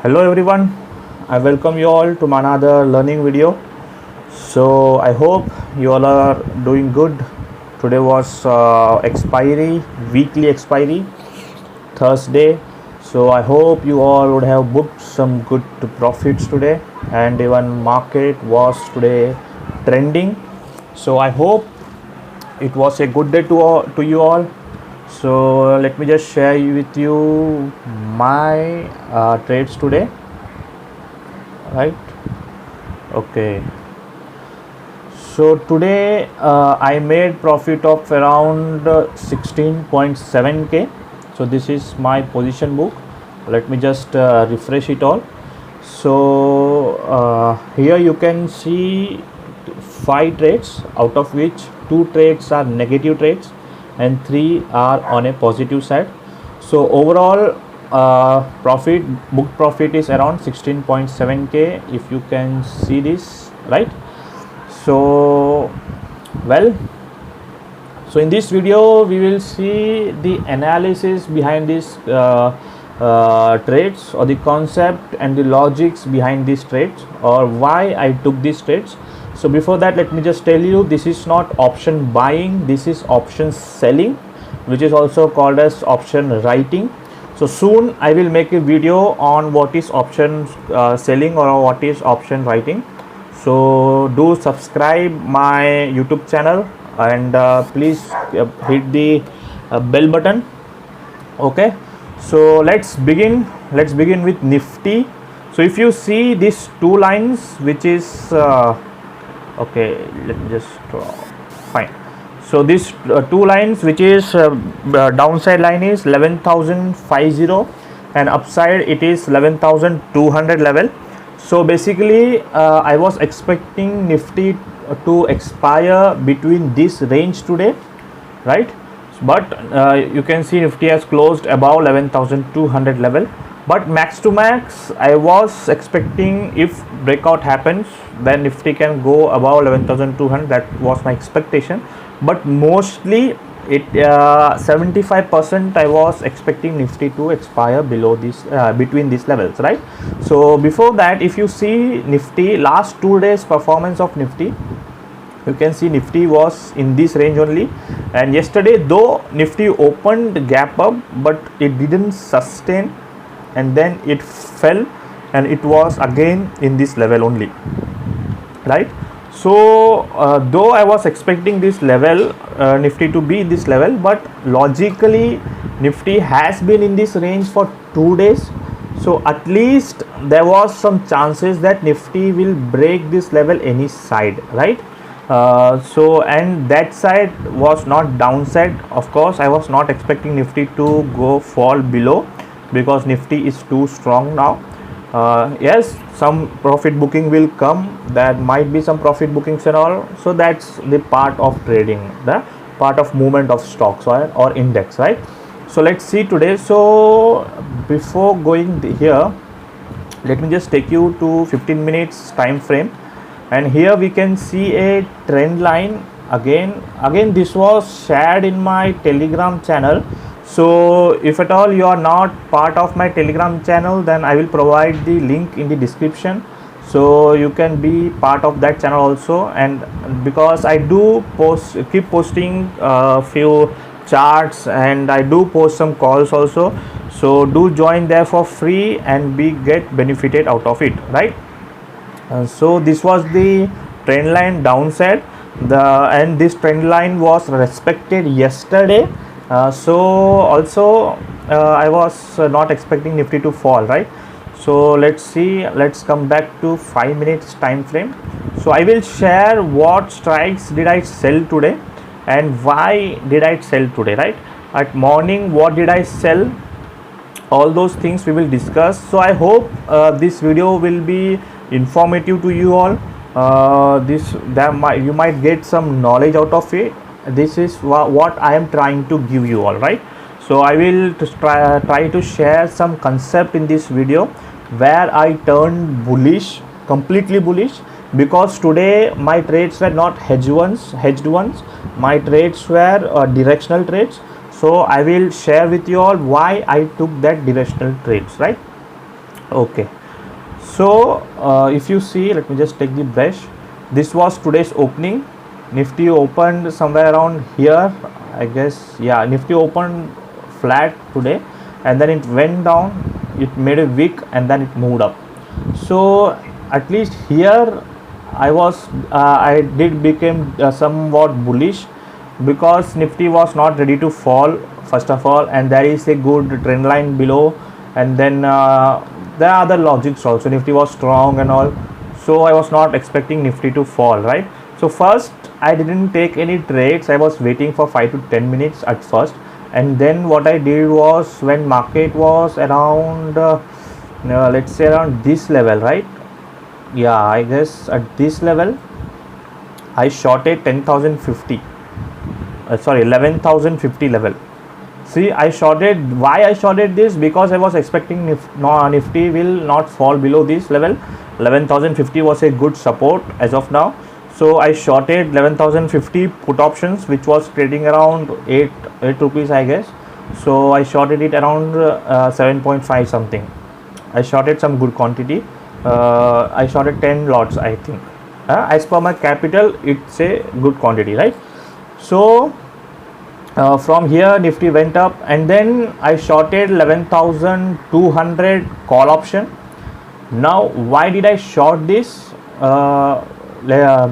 Hello everyone, I welcome you all to another learning video. So I hope you all are doing good. Today was expiry, weekly expiry, Thursday. So I hope you all would have booked some good profits today, and even market was today trending. So I hope it was a good day to you all. So let me just share with you my trades today, right? Okay, so today I made profit of around 16.7k. So this is my position book. Let me just refresh it all. So here you can see 5 trades, out of which 2 trades are negative trades and 3 are on a positive side. So overall book profit is around 16.7k, if you can see this, right? So so in this video we will see the analysis behind this trades, or the concept and the logics behind these trades, or why I took these trades. So before that, let me just tell you, this is not option buying, this is option selling, which is also called as option writing. So soon I will make a video on what is option selling or what is option writing. So do subscribe my YouTube channel, and please hit the bell button. Okay, so let's begin with Nifty. So if you see these 2 lines, which is okay, let me just fine. So these 2 lines, which is downside line is 11,050 and upside it is 11,200 level. So basically I was expecting Nifty to expire between this range today, right? But you can see Nifty has closed above 11,200 level. But max to max, I was expecting if breakout happens, then Nifty can go above 11,200. That was my expectation. But mostly it 75% I was expecting Nifty to expire below this between these levels, right? So before that, if you see Nifty last 2 days performance of Nifty, you can see Nifty was in this range only, and yesterday though Nifty opened gap up, but it didn't sustain, and then it fell and it was again in this level only, right? So though I was expecting this level, Nifty to be this level, but logically Nifty has been in this range for 2 days. So at least there was some chances that Nifty will break this level any side, right? So and that side was not downside. Of course I was not expecting Nifty to go fall below, because Nifty is too strong now. Yes, some profit booking will come, there might be some profit bookings and all. So that's the part of trading, the part of movement of stocks or index, right? So let's see today. So before going here, let me just take you to 15 minutes time frame, and here we can see a trend line. Again this was shared in my Telegram channel. So if at all you are not part of my Telegram channel, then I will provide the link in the description, so you can be part of that channel also. And because I do keep posting few charts, and I do post some calls also, so do join there for free and get benefited out of it, right? So this was the trend line downside, and this trend line was respected yesterday. So also I was not expecting Nifty to fall, right? So let's see, let's come back to 5 minutes time frame. So I will share what strikes did I sell today and why did I sell today, right? At morning, what did I sell? All those things we will discuss. So I hope this video will be informative to you all. You might get some knowledge out of it. This is what I am trying to give you all, right? So I will try to share some concept in this video where I turned bullish, completely bullish, because today my trades were not hedged ones. My trades were directional trades. So I will share with you all why I took that directional trades, right? Okay, so if you see, let me just take the brush. This was today's opening. Nifty opened somewhere around here, I guess. Yeah, Nifty opened flat today, and then it went down, it made a wick, and then it moved up. So at least here I did became somewhat bullish, because Nifty was not ready to fall first of all, and there is a good trend line below, and then there are other logics also. Nifty was strong and all, so I was not expecting Nifty to fall, right? So first I didn't take any trades. I was waiting for 5 to 10 minutes at first, and then what I did was, when market was around let's say around this level, right? Yeah, I guess at this level I shorted 10,050, sorry, 11,050 level. See, I shorted. Why I shorted this? Because I was expecting Nifty will not fall below this level. 11,050 was a good support as of now. So I shorted 11,050 put options, which was trading around 8 rupees, I guess. So I shorted it around 7.5 something. I shorted some good quantity. I shorted 10 lots, I think. As per my capital, it's a good quantity, right? So from here Nifty went up, and then I shorted 11,200 call option. Now why did I short this?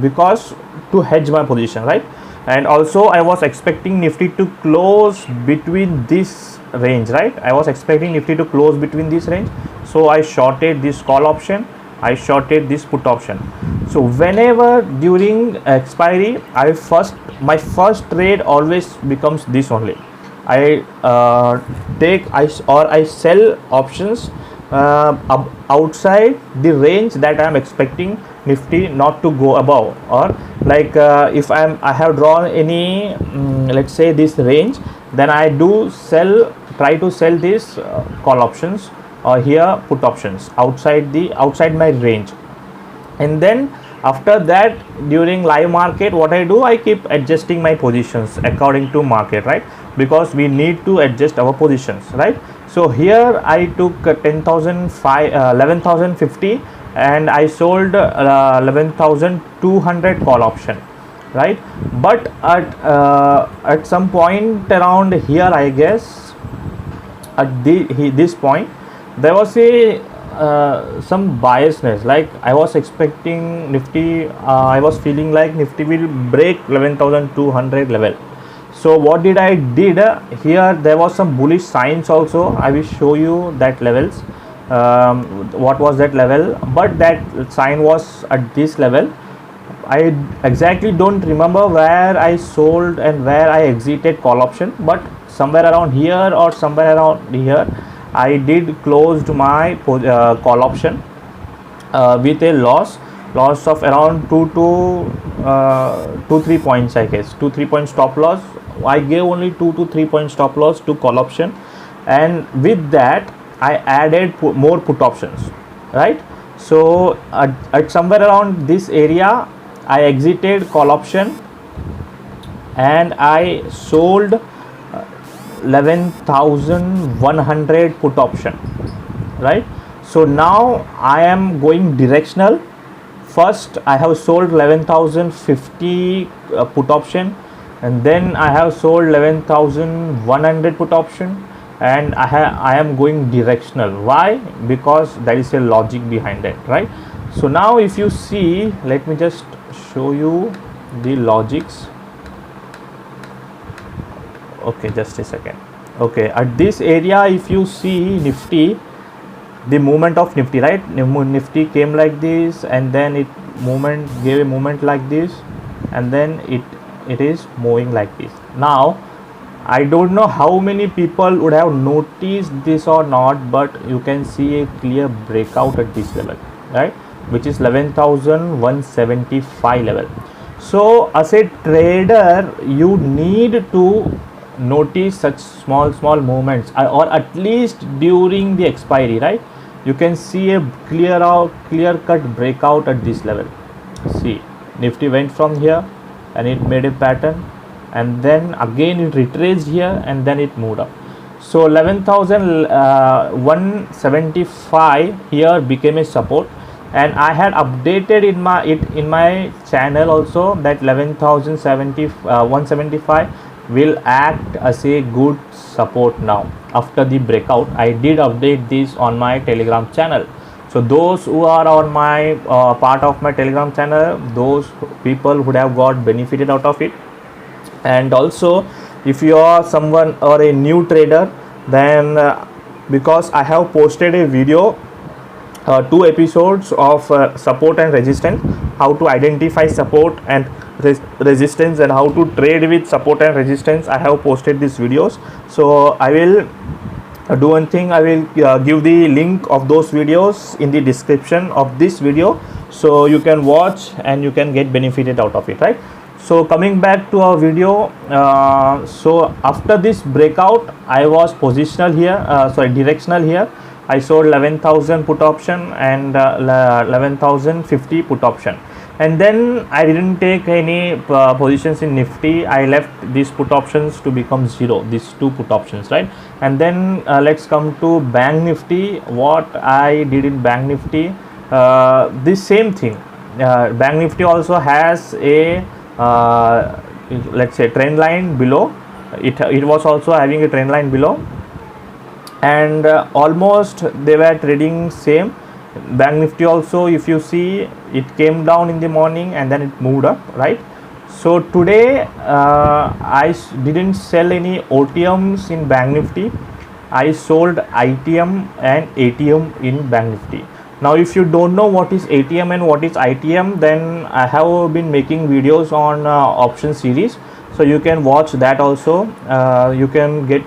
Because to hedge my position, right? And also I was expecting Nifty to close between this range, right? I was expecting Nifty to close between this range, so I shorted this call option, I shorted this put option. So whenever during expiry, my first trade always becomes this only. I sell options outside the range that I am expecting Nifty not to go above, or like if I have drawn any let's say this range, then I do try to sell this call options, or here put options outside my range. And then after that, during live market, what I do, I keep adjusting my positions according to market, right? Because we need to adjust our positions, right? So here I took 11,050, and I sold 11,200 call option, right? But at some point around here, I guess at this point, there was a some biasness. Like I was expecting Nifty, I was feeling like Nifty will break 11,200 level. So what did I did here? There was some bullish signs also. I will show you that levels. What was that level? But that sign was at this level. I exactly don't remember where I sold and where I exited call option, but somewhere around here or somewhere around here, I did closed my call option with a loss of around 2-3 points, I guess. 2-3 point stop loss. I gave only 2-3 point stop loss to call option, and with that I added more put options, right? So at somewhere around this area, I exited call option and I sold 11,100 put option, right? So now I am going directional. First I have sold 11,050 put option, and then I have sold 11,100 put option, and I am going directional. Why? Because there is a logic behind it, right? So now if you see, let me just show you the logics. Okay, just a second. Okay, at this area, if you see Nifty, the movement of Nifty, right? Nifty came like this, and then it gave a movement like this, and then it is moving like this. Now I don't know how many people would have noticed this or not, but you can see a clear breakout at this level, right? Which is 11,175 level. So as a trader, you need to notice such small movements, or at least during the expiry, right? You can see a clear cut breakout at this level. See, Nifty went from here and it made a pattern, and then again it retraced here, and then it moved up. So 11,175 here became a support, and I had updated in my channel also that 175 will act as a good support now after the breakout. I did update this on my Telegram channel. So those who are on my part of my Telegram channel, those people would have got benefited out of it. And also, if you are someone or a new trader, then because I have posted a video, 2 episodes of support and resistance, how to identify support and resistance, and how to trade with support and resistance. I have posted these videos. So I will do one thing, I will give the link of those videos in the description of this video, so you can watch and you can get benefited out of it, right? So coming back to our video, so after this breakout I was positional here, directional here. I sold 11,000 put option and 11,050 put option, and then I didn't take any positions in Nifty. I left these put options to become zero, these 2 put options, right? And then let's come to Bank Nifty. What I did in Bank Nifty, this same thing. Bank Nifty also has a let's say trend line below. It was also having a trend line below, and almost they were trading same. Bank Nifty also, if you see, it came down in the morning and then it moved up, right? So today I didn't sell any OTMs in Bank Nifty. I sold ITM and ATM in Bank Nifty. Now if you don't know what is ATM and what is ITM, then I have been making videos on option series, so you can watch that also. You can get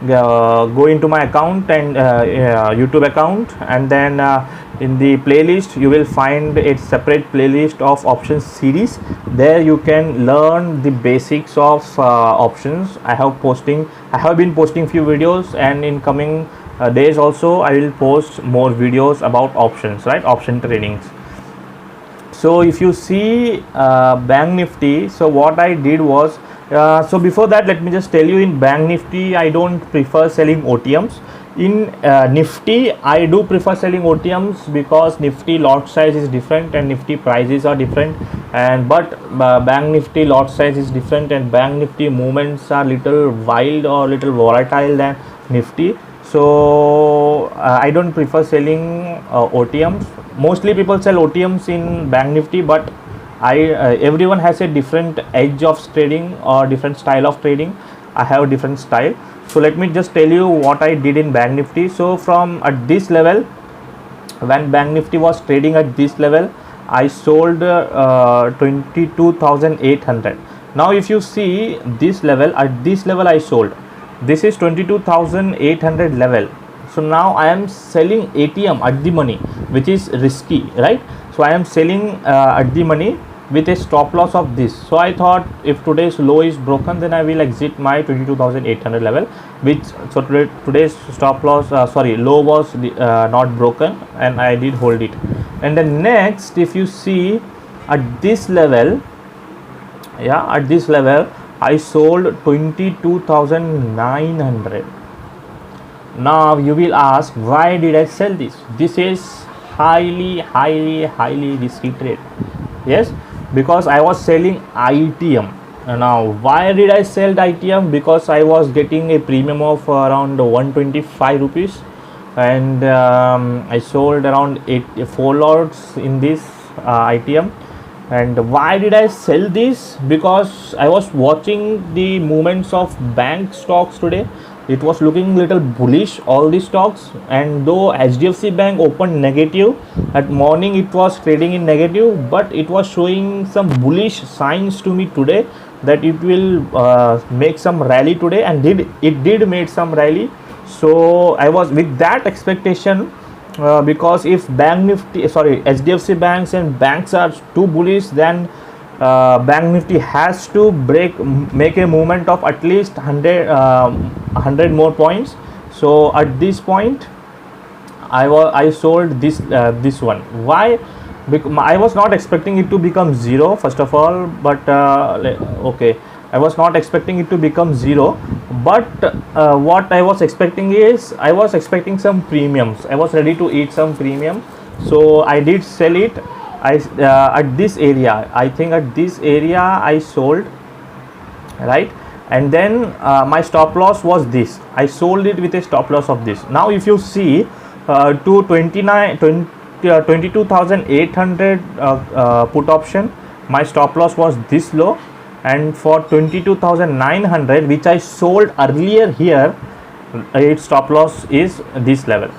go into my account and YouTube account, and then in the playlist you will find a separate playlist of options series. There you can learn the basics of options. I have been posting few videos, and in coming days also I will post more videos about options, right? Option tradings. So if you see Bank Nifty, so what I did was, so before that let me just tell you, in Bank Nifty I don't prefer selling OTMs. In Nifty I do prefer selling OTMs, because Nifty lot size is different and Nifty prices are different, and but Bank Nifty lot size is different, and Bank Nifty movements are little wild or little volatile than Nifty. So I don't prefer selling OTMs. Mostly people sell OTMs in Bank Nifty, but everyone has a different edge of trading or different style of trading. I have a different style. So let me just tell you what I did in Bank Nifty. So from at this level, when Bank Nifty was trading at this level, I sold 22,800. Now if you see this level, at this level I sold. This is 22,800 level. So now I am selling ATM at the money, which is risky, right? So I am selling at the money with a stop loss of this. So I thought if today's low is broken, then I will exit my 22,800 level, which so today's stop loss low was not broken, and I did hold it. And then next, if you see at this level, at this level I sold 22,900. Now you will ask, why did I sell this? This is highly risky trade. Yes, because I was selling ITM. Now why did I sell the ITM? Because I was getting a premium of around 125 rupees, and I sold around 4 lots in this ITM. And why did I sell this? Because I was watching the movements of bank stocks today. It was looking little bullish, all the stocks, and though HDFC Bank opened negative at morning, it was trading in negative, but it was showing some bullish signs to me today that it will make some rally today, and it did make some rally. So I was with that expectation, because if HDFC banks and banks are too bullish, then Bank Nifty has to make a movement of at least 100 more points. So at this point I sold this one. Why? Because I was not expecting it to become zero, first of all, but okay, I was not expecting it to become zero, but what I was expecting is I was expecting some premiums. I was ready to eat some premium, so I did sell it. At this area, I think at this area I sold, right? And then my stop loss was this. I sold it with a stop loss of this. Now if you see to 22,800 put option, my stop loss was this low, and for 22,900 which I sold earlier here, its stop loss is this level.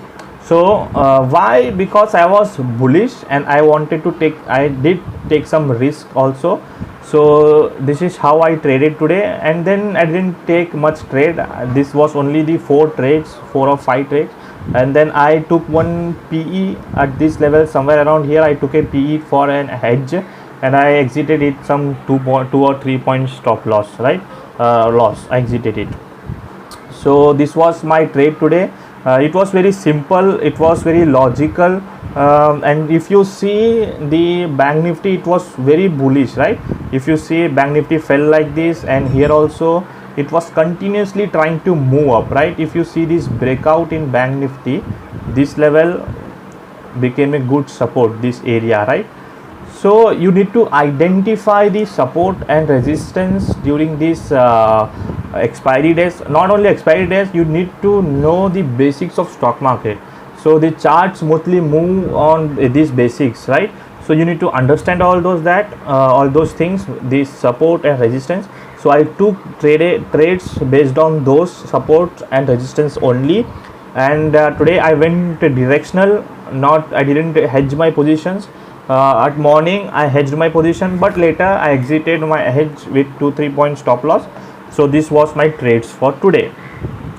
So why? Because I was bullish and I wanted to I did take some risk also. So this is how I traded today, and then I didn't take much trade. This was only the 4 or 5 trades, and then I took one PE at this level somewhere around here. I took a PE for an hedge, and I exited it some 2 or 3 points stop loss, right? Loss, I exited it. So this was my trade today. It was very simple, it was very logical, and if you see the Bank Nifty, it was very bullish, right? If you see Bank Nifty fell like this, and here also it was continuously trying to move up, right? If you see this breakout in Bank Nifty, this level became a good support, this area, right? So you need to identify the support and resistance during this expiry days. Not only expiry days, you need to know the basics of stock market. So the charts mostly move on these basics, right? So you need to understand all those things, this support and resistance. So I took trades based on those supports and resistance only, and today I went directional. I didn't hedge my positions. At morning I hedged my position, but later I exited my hedge with 2-3 point stop loss. So this was my trades for today,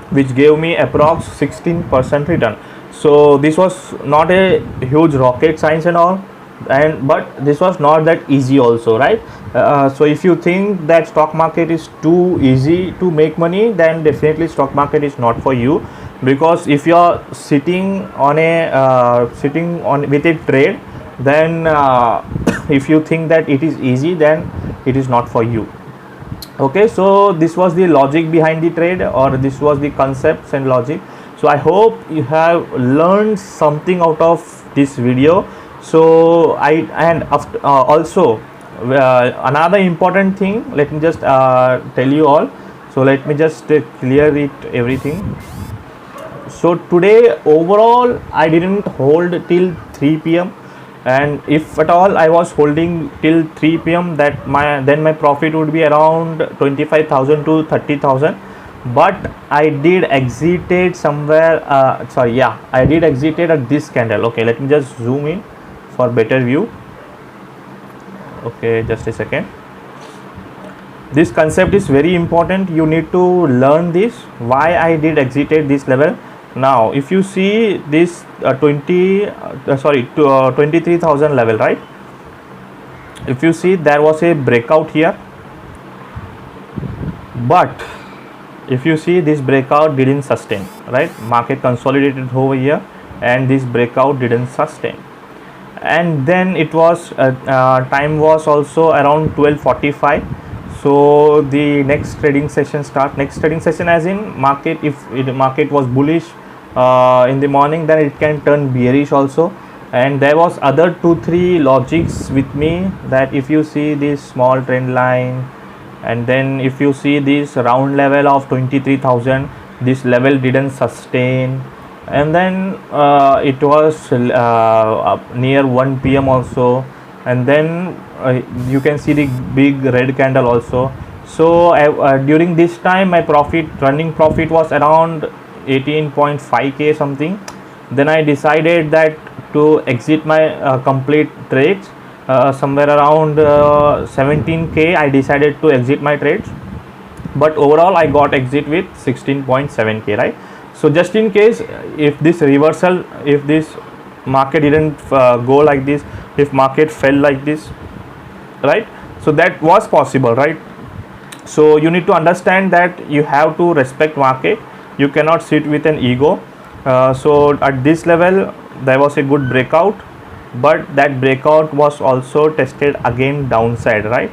which gave me approx 16% return. So this was not a huge rocket science and all, but this was not that easy also, right? So if you think that stock market is too easy to make money, then definitely stock market is not for you. Because if you are sitting on with a trade, then if you think that it is easy, then it is not for you. Okay, so this was the logic behind the trade, or this was the concepts and logic. So I hope you have learned something out of this video. So also another important thing, let me just tell you all. So let me just clear it everything. So today overall I didn't hold till 3 p.m. and if at all I was holding till 3 p.m, then my profit would be around 25,000 to 30,000. But I did exited somewhere. I did exited at this candle. Okay, let me just zoom in for better view. Okay, just a second. This concept is very important. You need to learn this. Why I did exited this level. Now if you see this 23,000 level, right? If you see, there was a breakout here, but if you see, this breakout didn't sustain, right? Market consolidated over here and this breakout didn't sustain, and then it was time was also around 12:45. So the next trading session as in market, if market was bullish in the morning, then it can turn bearish also. And there was other 2-3 logics with me, that if you see this small trend line, and then if you see this round level of 23,000, this level didn't sustain, and then it was near 1 p.m. also, and then you can see the big red candle also. So during this time my running profit was around 18.5k something. Then I decided that to exit my complete trades somewhere around 17k. I decided to exit my trades, but overall I got exit with 16.7k, right? So just in case, if this reversal, if this market didn't go like this, if market fell like this, right? So that was possible, right? So you need to understand that you have to respect market. You cannot sit with an ego. So at this level there was a good breakout, but that breakout was also tested again downside, right?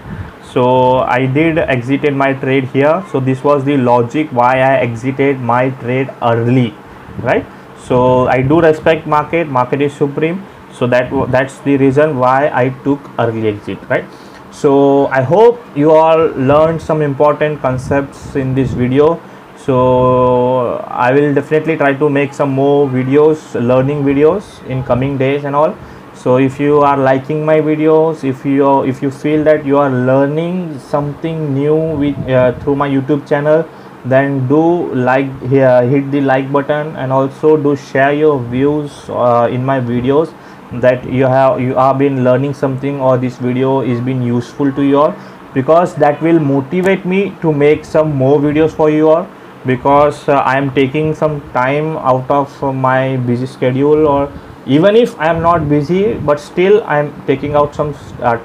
So I did exited my trade here. So this was the logic why I exited my trade early, right? So I do respect market is supreme, so that's the reason why I took early exit, right? So I hope you all learned some important concepts in this video. So I will definitely try to make some more videos, learning videos in coming days and all. So if you are liking my videos, if you feel that you are learning something new with through my YouTube channel, then do like here, hit the like button, and also do share your views in my videos, that you have been learning something or this video is been useful to you all, because that will motivate me to make some more videos for you all. Because I am taking some time out of my busy schedule, or even if I am not busy, but still I am taking out some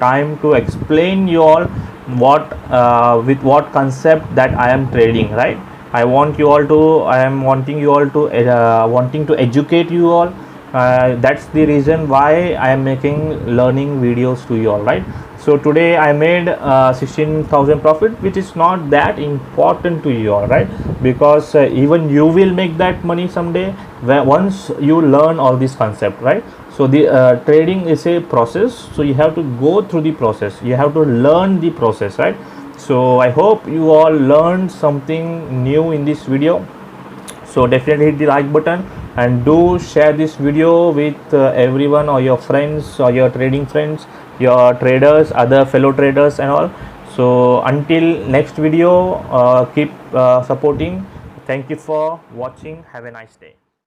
time to explain you all what with what concept that I am trading, right? I am wanting you all to wanting to educate you all. That's the reason why I am making learning videos to you all, right? So today I made 16,000 profit, which is not that important to you all, right? Because even you will make that money someday once you learn all this concept, right? So the trading is a process, so you have to go through the process, you have to learn the process, right? So I hope you all learned something new in this video. So definitely hit the like button, and do share this video with everyone, or your friends, or your trading friends, your traders, other fellow traders and all. So until next video, keep supporting. Thank you for watching. Have a nice day.